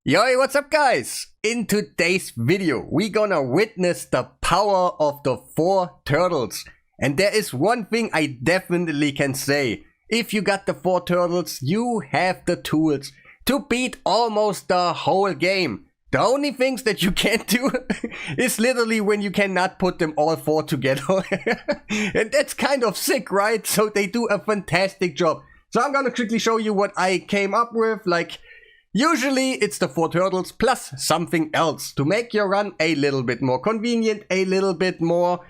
Yo, what's up guys? In today's video, we're gonna witness the power of the 4 turtles. And there is one thing I definitely can say. If you got the 4 turtles, you have the tools to beat almost the whole game. The only things that you can't do is literally when you cannot put them all 4 together. And that's kind of sick, right? So they do a fantastic job. So I'm gonna quickly show you what I came up with. Usually it's the 4 turtles plus something else to make your run a little bit more convenient, a little bit more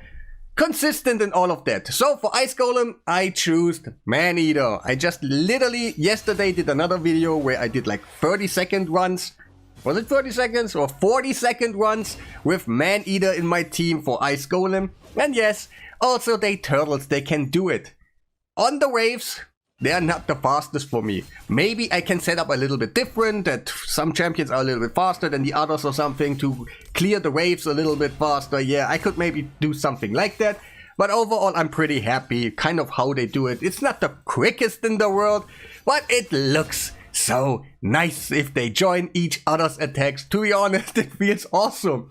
consistent and all of that. So for Ice Golem, I choose Man Eater. I just literally yesterday did another video where I did like 30-second runs. Was it 30 seconds or 40-second runs with Man Eater in my team for Ice Golem? And yes, also they turtles, they can do it. On the waves, they are not the fastest for me. Maybe I can set up a little bit different, that some champions are a little bit faster than the others or something to clear the waves a little bit faster. Yeah, I could maybe do something like that. But overall, I'm pretty happy kind of how they do it. It's not the quickest in the world, but it looks so nice if they join each other's attacks. To be honest, it feels awesome.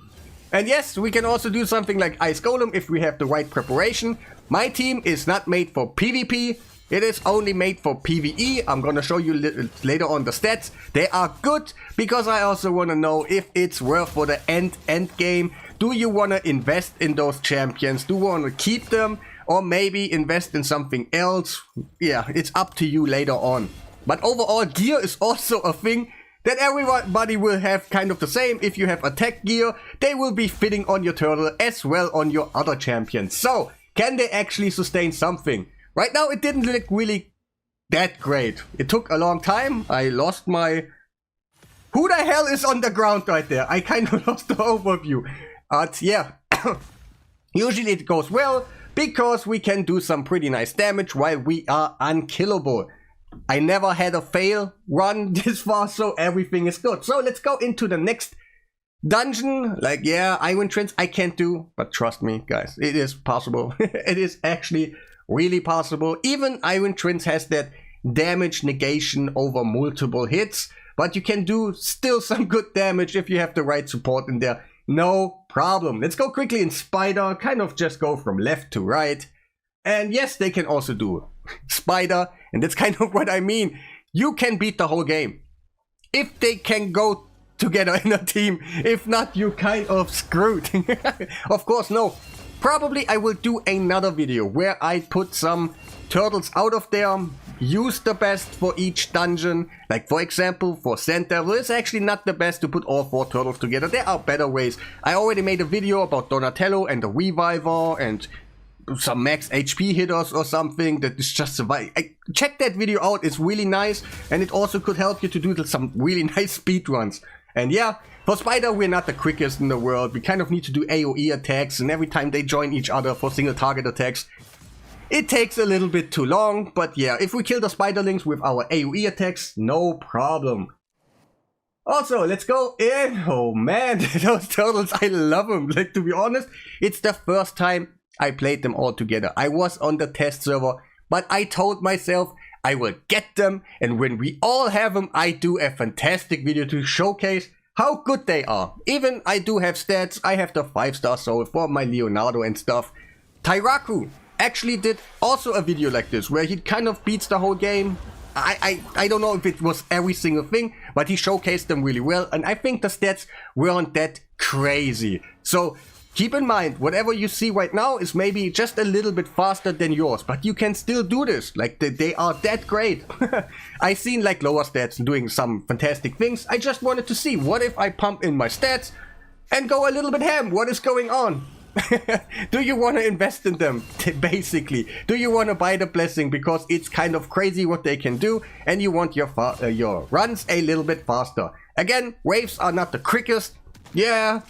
And yes, we can also do something like Ice Golem if we have the right preparation. My team is not made for PvP. It is only made for PvE. I'm gonna show you later on the stats. They are good because I also want to know if it's worth for the end game. Do you want to invest in those champions? Do you want to keep them? Or maybe invest in something else? Yeah, it's up to you later on. But overall, gear is also a thing that everybody will have kind of the same. If you have attack gear, they will be fitting on your turtle as well on your other champions. So, can they actually sustain something? Right now, it didn't look really that great. It took a long time. I lost my... Who the hell is on the ground right there? I kind of lost the overview. But yeah, usually it goes well because we can do some pretty nice damage while we are unkillable. I never had a fail run this far, so everything is good. So let's go into the next dungeon. Yeah, Iron Twins I can't do, but trust me, guys, it is possible. It is actually really possible. Even Iron Twins has that damage negation over multiple hits, but you can do still some good damage if you have the right support in there. No problem. Let's go quickly in Spider, kind of just go from left to right. And yes, they can also do Spider, and that's kind of what I mean. You can beat the whole game if they can go together in a team. If not, you kind of screwed. Of course, no. Probably I will do another video where I put some turtles out of there, use the best for each dungeon. Like for example, for Sand Devil, it's actually not the best to put all 4 turtles together. There are better ways. I already made a video about Donatello and the Reviver and some max HP hitters or something that is just survive. Check that video out, it's really nice, and it also could help you to do some really nice speed runs. And yeah, for Spider, we're not the quickest in the world. We kind of need to do AoE attacks, and every time they join each other for single target attacks, it takes a little bit too long. But yeah, if we kill the Spiderlings with our AoE attacks, no problem. Also, let's go in. Oh man, those turtles, I love them. Like, to be honest, it's the first time I played them all together. I was on the test server, but I told myself I will get them, and when we all have them, I do a fantastic video to showcase how good they are. Even I do have stats. I have the 5-star soul for my Leonardo and stuff. Tyraku actually did also a video like this where he kind of beats the whole game. I don't know if it was every single thing, but he showcased them really well, and I think the stats weren't that crazy. So keep in mind, whatever you see right now is maybe just a little bit faster than yours, but you can still do this. Like, they are that great. I seen like lower stats doing some fantastic things. I just wanted to see, what if I pump in my stats and go a little bit ham? What is going on? Do you want to invest in them? Basically, do you want to buy the blessing because it's kind of crazy what they can do, and you want your runs a little bit faster? Again, waves are not the quickest. Yeah,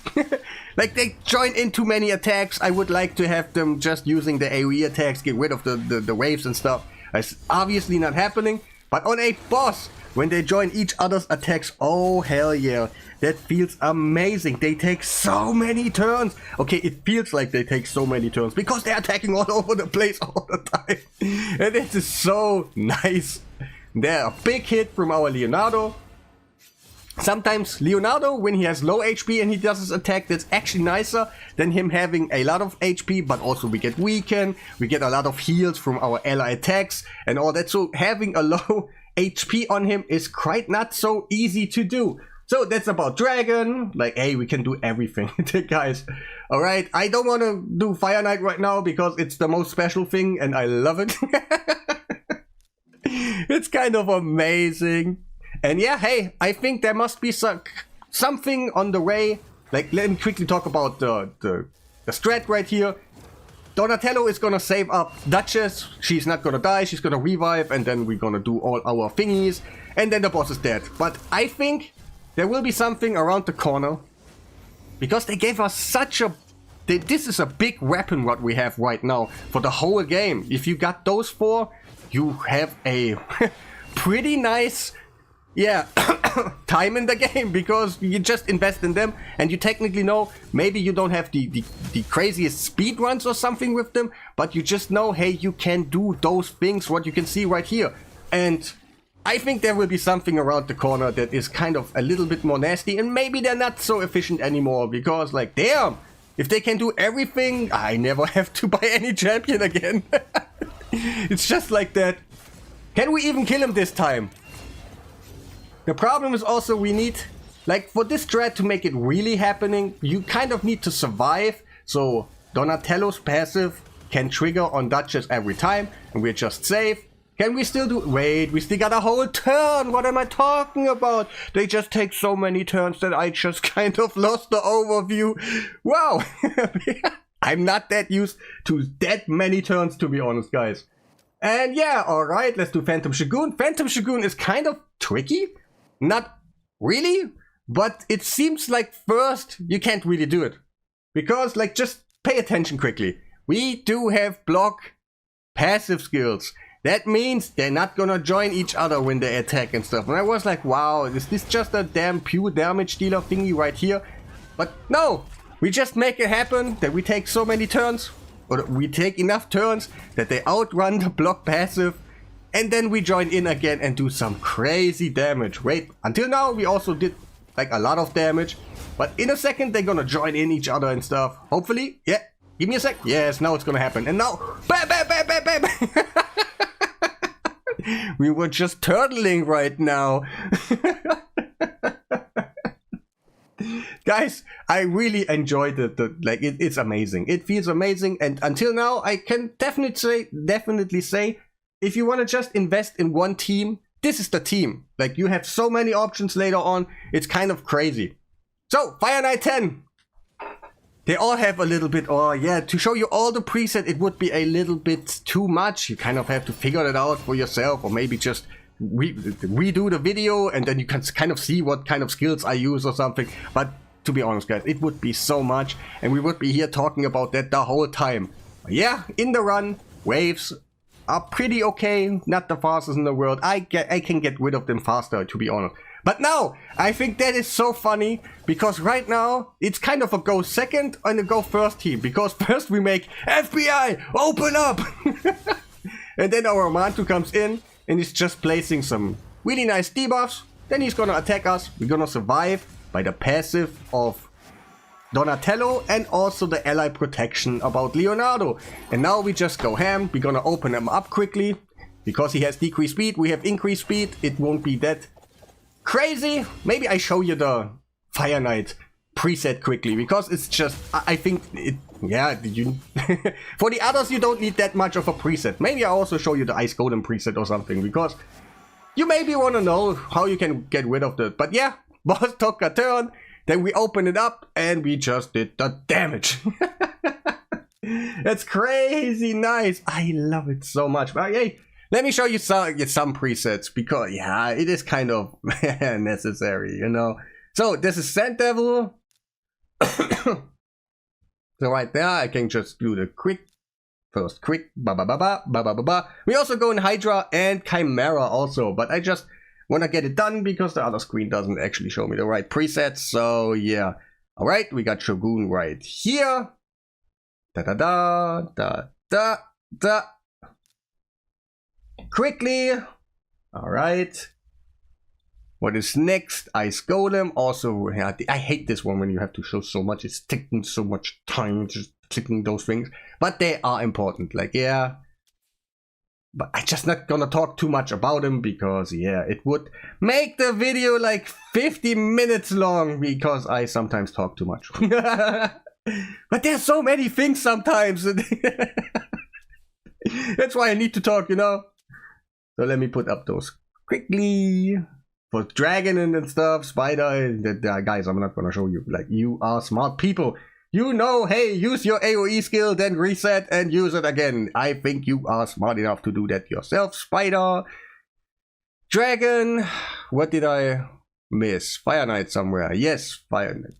like they join in too many attacks. I would like to have them just using the AoE attacks, get rid of the waves and stuff. It's obviously not happening, but on a boss, when they join each other's attacks, oh hell yeah, that feels amazing. They take so many turns. Okay, it feels like they take so many turns because they're attacking all over the place all the time. And this is so nice. They're a big hit from our Leonardo. Sometimes Leonardo, when he has low HP and he does his attack, that's actually nicer than him having a lot of HP, but also we get weaken, we get a lot of heals from our ally attacks and all that. So having a low HP on him is quite not so easy to do. So that's about Dragon. Like, hey, we can do everything, guys. Alright, I don't want to do Fire Knight right now because it's the most special thing and I love it. It's kind of amazing. And yeah, hey, I think there must be something on the way. Like, let me quickly talk about the strat right here. Donatello is gonna save up Duchess. She's not gonna die, she's gonna revive, and then we're gonna do all our thingies. And then the boss is dead. But I think there will be something around the corner. Because they gave us such a... This is a big weapon what we have right now for the whole game. If you got those 4, you have a pretty nice... yeah, time in the game, because you just invest in them and you technically know maybe you don't have the craziest speed runs or something with them, but you just know, hey, you can do those things what you can see right here. And I think there will be something around the corner that is kind of a little bit more nasty, and maybe they're not so efficient anymore, because like, damn, if they can do everything, I never have to buy any champion again. It's just like that. Can we even kill him this time? The problem is also we need, like, for this strat to make it really happening, you kind of need to survive. So Donatello's passive can trigger on Duchess every time, and we're just safe. Can we still do... Wait, we still got a whole turn. What am I talking about? They just take so many turns that I just kind of lost the overview. Wow. I'm not that used to that many turns, to be honest, guys. And yeah, alright, let's do Phantom Shogun. Phantom Shogun is kind of tricky. Not really, but it seems like first you can't really do it. Because, like, just pay attention quickly. We do have block passive skills. That means they're not gonna join each other when they attack and stuff. And I was like, wow, is this just a damn pure damage dealer thingy right here? But no, we just make it happen that we take so many turns, or we take enough turns that they outrun the block passive. And then we join in again and do some crazy damage. Wait, until now we also did like a lot of damage. But in a second they're gonna join in each other and stuff. Hopefully. Yeah, give me a sec. Yes, now it's gonna happen. And now, bam, bam, bam, bam, bam. We were just turtling right now. Guys, I really enjoyed it. Like, it's amazing. It feels amazing. And until now, I can definitely say, if you want to just invest in one team, this is the team. Like, you have so many options later on. It's kind of crazy. So, Fire Knight 10. They all have a little bit, or yeah, to show you all the preset, it would be a little bit too much. You kind of have to figure it out for yourself, or maybe just redo the video and then you can kind of see what kind of skills I use or something. But to be honest, guys, it would be so much, and we would be here talking about that the whole time. Yeah, in the run, waves are pretty okay, not the fastest in the world. I can get rid of them faster, to be honest. But now, I think that is so funny, because right now, it's kind of a go second and a go first team. Because first we make FBI, open up! And then our Mantu comes in, and he's just placing some really nice debuffs. Then he's gonna attack us. We're gonna survive by the passive of Donatello and also the ally protection about Leonardo. And now we just go ham. We're gonna open him up quickly. Because he has decreased speed, we have increased speed. It won't be that crazy. Maybe I show you the Fire Knight preset quickly, because it's just, I think it, yeah, you for the others you don't need that much of a preset. Maybe I also show you the Ice Golem preset or something, because you maybe want to know how you can get rid of that. But yeah, boss took a turn, then we open it up and we just did the damage. That's crazy nice. I love it so much. But hey, let me show you some presets, because yeah, it is kind of necessary, you know. So this is Sand Devil. So right there, I can just do the quick, ba ba ba ba ba ba ba ba. We also go in Hydra and Chimera also, but I just want to get it done because the other screen doesn't actually show me the right presets. So yeah, all right, we got Shogun right here. Da da da da da da. Quickly, all right. What is next? Ice Golem. Also, yeah, I hate this one when you have to show so much. It's taking so much time just clicking those things. But they are important. Like, yeah. But I'm just not gonna talk too much about them because, yeah, it would make the video like 50 minutes long because I sometimes talk too much. But there's so many things sometimes. That's why I need to talk, you know? So let me put up those quickly. For Dragon and stuff, Spider, guys, I'm not gonna show you. Like, you are smart people. You know, hey, use your AoE skill, then reset and use it again. I think you are smart enough to do that yourself, Spider. Dragon, what did I miss? Fire Knight somewhere. Yes, Fire Knight.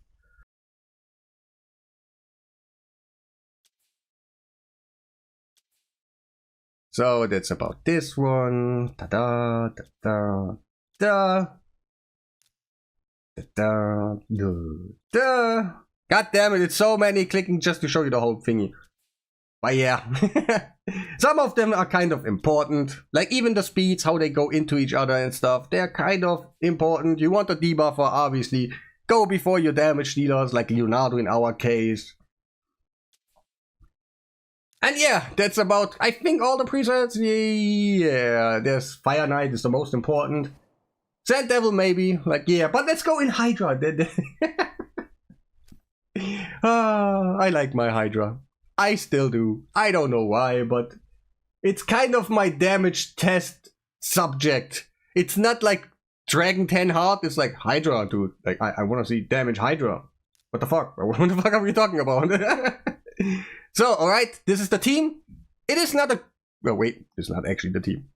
So that's about this one. Ta-da, ta-da, da. Da-da, da. God damn it, it's so many clicking just to show you the whole thingy. But yeah, some of them are kind of important. Like even the speeds, how they go into each other and stuff, they're kind of important. You want a debuffer, obviously. Go before your damage dealers, like Leonardo in our case. And yeah, that's about, I think, all the presets. Yeah, there's Fire Knight is the most important. Sand Devil maybe, like yeah, but let's go in Hydra. I like my Hydra. I still do. I don't know why, but it's kind of my damage test subject. It's not like Dragon 10 Heart. It's like Hydra, dude. Like I want to see damage Hydra. What the fuck? What the fuck are we talking about? So, alright, this is the team. It is not a... Well, wait, it's not actually the team.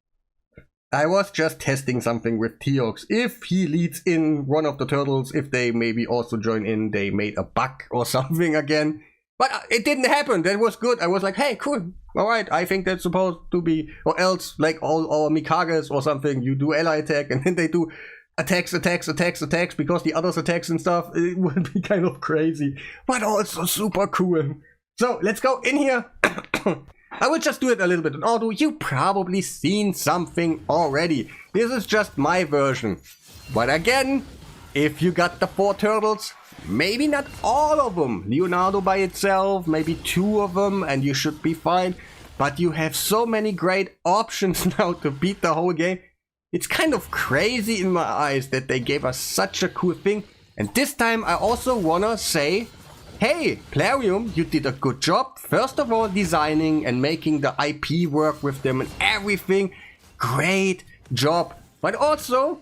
I was just testing something with Teox. If he leads in one of the turtles, if they maybe also join in, they made a bug or something again. But it didn't happen. That was good. I was like, hey, cool. Alright, I think that's supposed to be... Or else, like all our Mikages or something, you do ally attack and then they do attacks because the others attacks and stuff. It would be kind of crazy. But also super cool. So, let's go in here. I will just do it a little bit in auto. You've probably seen something already. This is just my version. But again, if you got the 4 turtles, maybe not all of them. Leonardo by itself, maybe 2 of them, and you should be fine. But you have so many great options now to beat the whole game. It's kind of crazy in my eyes that they gave us such a cool thing. And this time I also wanna say, hey, Plarium, you did a good job. First of all, designing and making the IP work with them and everything. Great job. But also,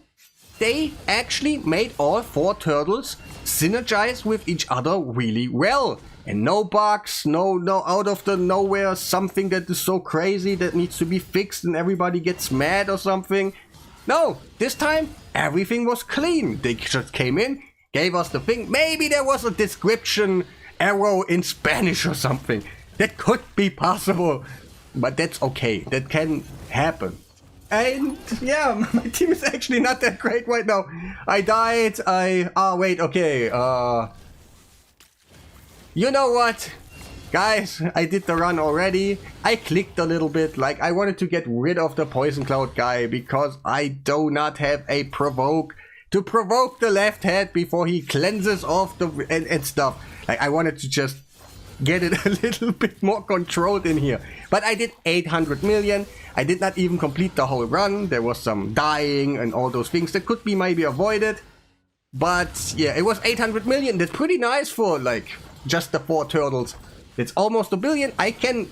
they actually made all 4 turtles synergize with each other really well. And no bugs, no out of the nowhere something that is so crazy that needs to be fixed and everybody gets mad or something. No, this time everything was clean. They just came in, gave us the thing. Maybe there was a description error in Spanish or something. That could be possible. But that's okay. That can happen. And yeah, my team is actually not that great right now. I died. Wait, okay. You know what? Guys, I did the run already. I clicked a little bit. Like, I wanted to get rid of the Poison Cloud guy because I do not have a provoke to provoke the left head before he cleanses off the and stuff. Like, I wanted to just get it a little bit more controlled in here. But I did 800 million. I did not even complete the whole run. There was some dying and all those things that could be maybe avoided. But yeah, it was 800 million. That's pretty nice for like just the 4 turtles. It's almost a billion. I can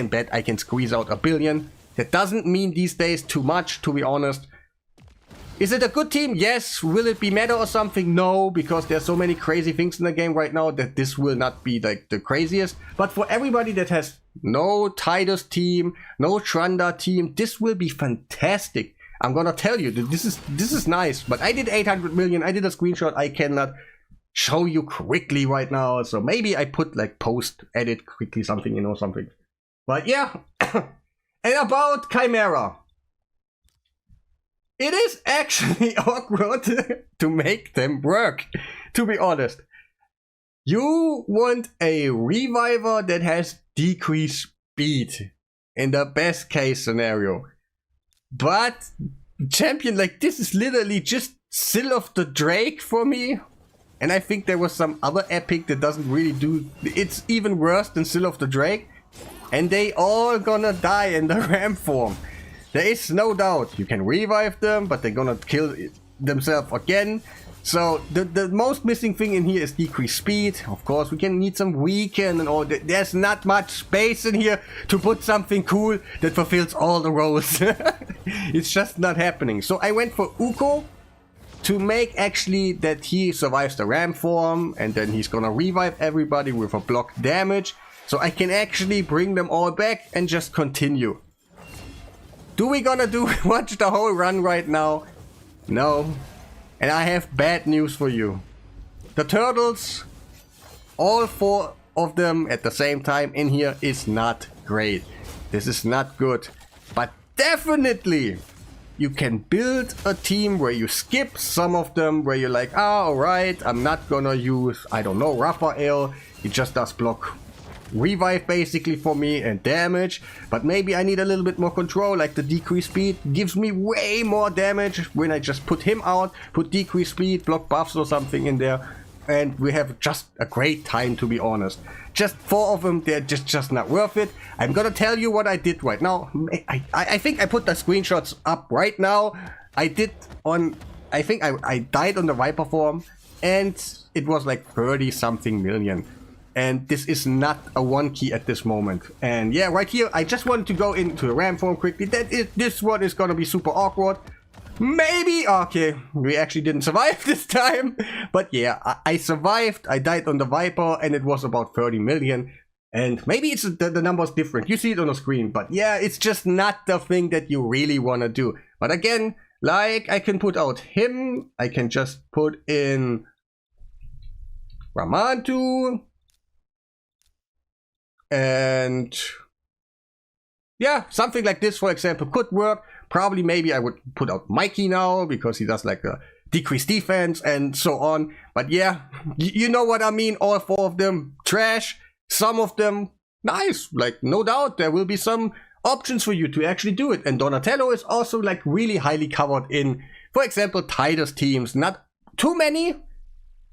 bet I can squeeze out a billion. That doesn't mean these days too much, to be honest. Is it a good team? Yes. Will it be meta or something? No, because there's so many crazy things in the game right now that this will not be like the craziest. But for everybody that has no Titus team, no Trunda team, this will be fantastic. I'm gonna tell you that this is nice. But I did 800 million. I did a screenshot. I cannot show you quickly right now. So maybe I put like post edit quickly something, you know, something. But yeah. And about Chimera. It is actually awkward to make them work, to be honest. You want a reviver that has decreased speed in the best case scenario. But champion, like, this is literally just Seal of the Drake for me. And I think there was some other epic that doesn't really do... It's even worse than Seal of the Drake. And they all gonna die in the ram form. There is no doubt. You can revive them, but they're gonna kill themselves again. So the most missing thing in here is decreased speed. Of course, we can need some weaken and all. There's not much space in here to put something cool that fulfills all the roles. It's just not happening. So I went for Uko to make actually that he survives the ram form, and then he's gonna revive everybody with a block damage. So I can actually bring them all back and just continue. Do we gonna watch the whole run right now? No. And I have bad news for you. The turtles, all 4 of them at the same time in here is not great. This is not good. But definitely you can build a team where you skip some of them, where you're like, alright, I'm not gonna use, I don't know, Raphael. He just does block revive basically for me and damage, but maybe I need a little bit more control, like the decreased speed gives me way more damage when I just put him out, put decreased speed, block buffs or something in there, and we have just a great time, to be honest. Just 4 of them, they're just not worth it. I'm gonna tell you what I did right now. I think I put the screenshots up right now. I think I died on the Viper form and it was like 30 something million. And this is not a 1 key at this moment. And yeah, right here, I just wanted to go into the ram form quickly. This one is gonna be super awkward. Maybe, okay, we actually didn't survive this time. But yeah, I survived, I died on the Viper, and it was about 30 million. And maybe it's the number's different, you see it on the screen. But yeah, it's just not the thing that you really wanna do. But again, like, I can put out him, I can just put in Ramantu. And yeah, something like this, for example, could work. Probably maybe I would put out Mikey now because he does like a decreased defense and so on. But yeah, you know what I mean. All 4 of them trash, some of them nice. Like, no doubt there will be some options for you to actually do it. And Donatello is also like really highly covered in, for example, Titus teams. Not too many,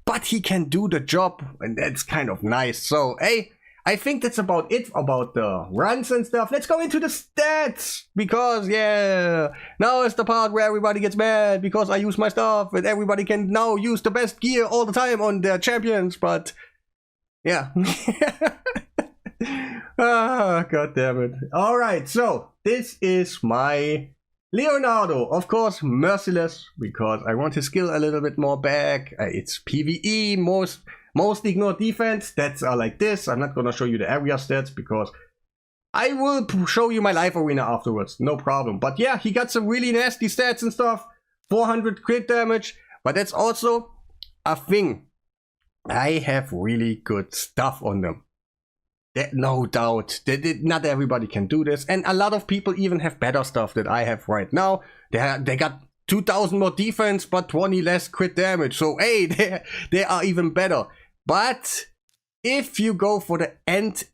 but he can do the job, and that's kind of nice. So hey, I think that's about it about the runs and stuff. Let's go into the stats, because yeah, now is the part where everybody gets mad because I use my stuff and everybody can now use the best gear all the time on their champions. But yeah. God damn it. Alright, so this is my Leonardo. Of course, merciless, because I want his skill a little bit more back. It's PvE, most ignored defense. Stats are like this. I'm not gonna show you the area stats because I will show you my live arena afterwards, no problem. But yeah, he got some really nasty stats and stuff. 400 crit damage, but that's also a thing. I have really good stuff on them. No doubt. Not everybody can do this, and a lot of people even have better stuff that I have right now. They got 2000 more defense, but 20 less crit damage. So hey, they are even better. But if you go for the end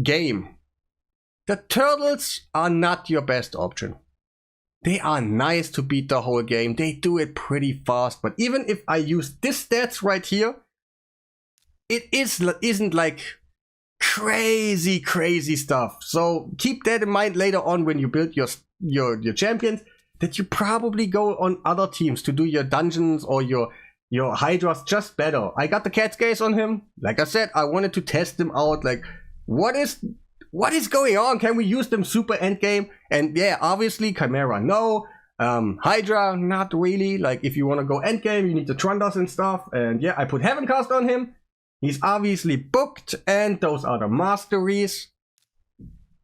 game, the turtles are not your best option. They are nice to beat the whole game. They do it pretty fast. But even if I use this stats right here, it isn't like crazy stuff. So keep that in mind later on when you build your champions, that you probably go on other teams to do your dungeons or your Hydras just better. I got the cat's gaze on him. Like I said, I wanted to test them out. Like, what is going on? Can we use them super endgame? And yeah, obviously Chimera, no. Hydra, not really. Like, if you want to go endgame, you need the Trundas and stuff. And yeah, I put Heavencast on him. He's obviously booked, and those are the masteries.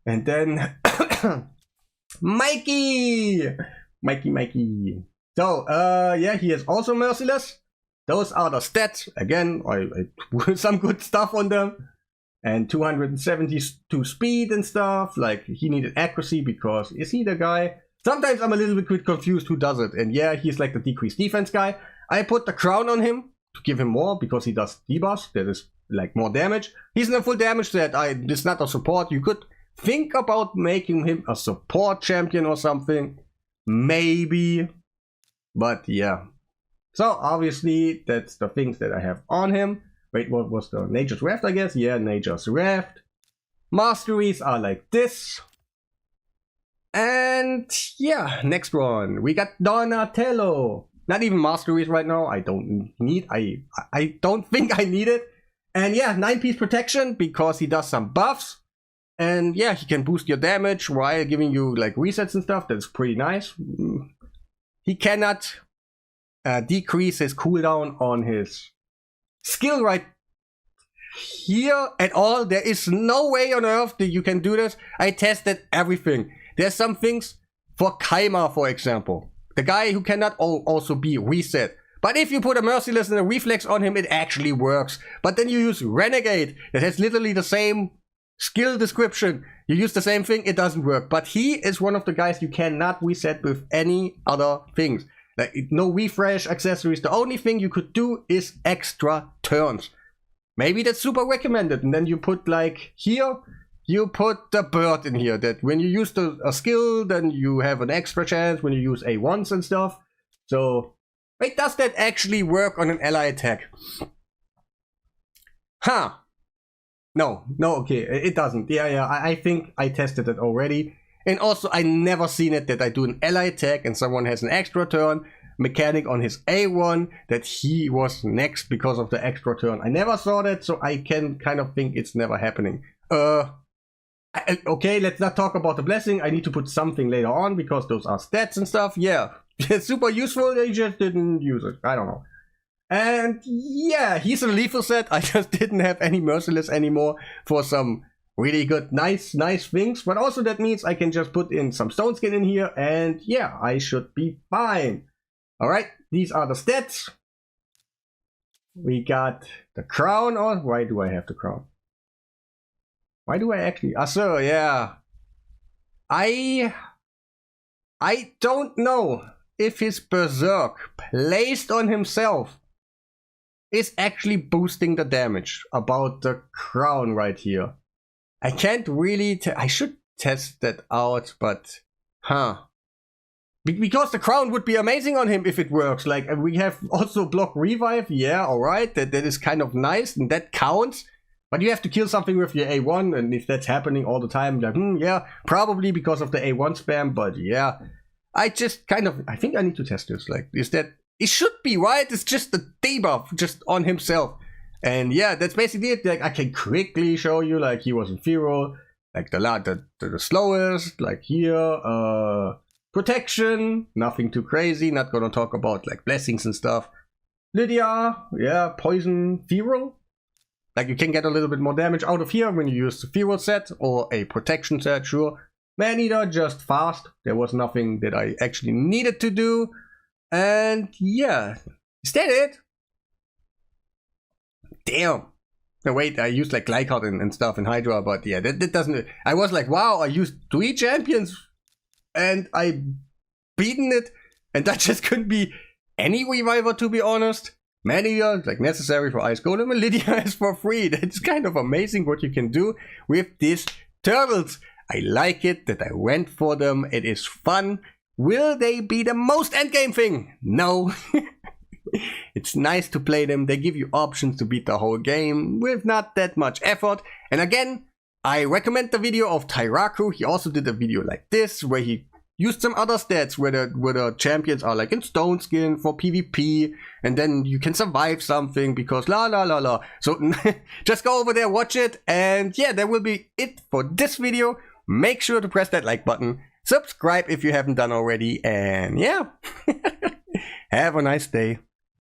And then Mikey. So yeah, he is also merciless. Those are the stats. Again, I put some good stuff on them. And 272 speed and stuff. Like, he needed accuracy because is he the guy? Sometimes I'm a little bit confused who does it. And yeah, he's like the decreased defense guy. I put the crown on him to give him more because he does debuffs. That is like more damage. He's in a full damage set. It's not a support. You could think about making him a support champion or something. Maybe. But yeah. So obviously that's the things that I have on him. Wait, what was the Nature's Raft, I guess? Yeah, Nature's Raft. Masteries are like this. And yeah, next one. We got Donatello. Not even masteries right now. I don't think I need it. And yeah, 9-piece protection because he does some buffs. And yeah, he can boost your damage while giving you like resets and stuff. That's pretty nice. He cannot decrease his cooldown on his skill right here at all. There is no way on earth that you can do this. I tested everything. There's some things for Chimera, for example. The guy who cannot also be reset. But if you put a Merciless and a Reflex on him, it actually works. But then you use Renegade, that has literally the same skill description. You use the same thing, it doesn't work. But he is one of the guys you cannot reset with any other things. Like no refresh accessories. The only thing you could do is extra turns. Maybe that's super recommended. And then you put like here, you put the bird in here. That when you use a skill, then you have an extra chance when you use A1s and stuff. So, wait, does that actually work on an ally attack? Huh. No, okay, it doesn't. Yeah, I think I tested it already. And also, I never seen it that I do an ally attack and someone has an extra turn mechanic on his A1 that he was next because of the extra turn. I never saw that, so I can kind of think it's never happening. Okay, let's not talk about the blessing. I need to put something later on because those are stats and stuff. Yeah, it's super useful. They just didn't use it. I don't know. And yeah, he's a lethal set. I just didn't have any Merciless anymore for some really good, nice things. But also that means I can just put in some Stone Skin in here and yeah, I should be fine. All right, these are the stats. We got the crown. Or why do I have the crown? Why do I actually? Ah, so yeah. I don't know if his Berserk placed on himself is actually boosting the damage about the crown right here. I can't really I should test that out, but because the crown would be amazing on him if it works. Like we have also block revive. Yeah, all right, that is kind of nice and that counts. But you have to kill something with your A1, and if that's happening all the time, like, yeah, probably because of the A1 spam, but yeah. I just kind of, I think I need to test this. Like, is that, it should be, right? It's just the debuff, just on himself. And yeah, that's basically it. Like, I can quickly show you, like, he was inferior, like the slowest, like here, protection, nothing too crazy, not gonna talk about, like, blessings and stuff. Lydia, yeah, poison, feral. Like you can get a little bit more damage out of here when you use the feral set or a protection set, sure. Man-Eater, just fast. There was nothing that I actually needed to do. And yeah, is that it? Damn. No, wait, I used like Glycod and stuff in Hydra, but yeah, that doesn't... I was like, wow, I used 3 champions and I beaten it. And that just couldn't be any reviver, to be honest. Man-Eater is like necessary for Ice Golem, and Lydia is for free. That's kind of amazing what you can do with these turtles. I like it that I went for them. It is fun. Will they be the most endgame thing? No. It's nice to play them. They give you options to beat the whole game with not that much effort. And again, I recommend the video of Tyraku. He also did a video like this where he used some other stats where the champions are like in Stone Skin for PvP, and then you can survive something because la la la la. So just go over there, watch it, and yeah, that will be it for this video. Make sure to press that like button, subscribe if you haven't done already, and yeah, have a nice day.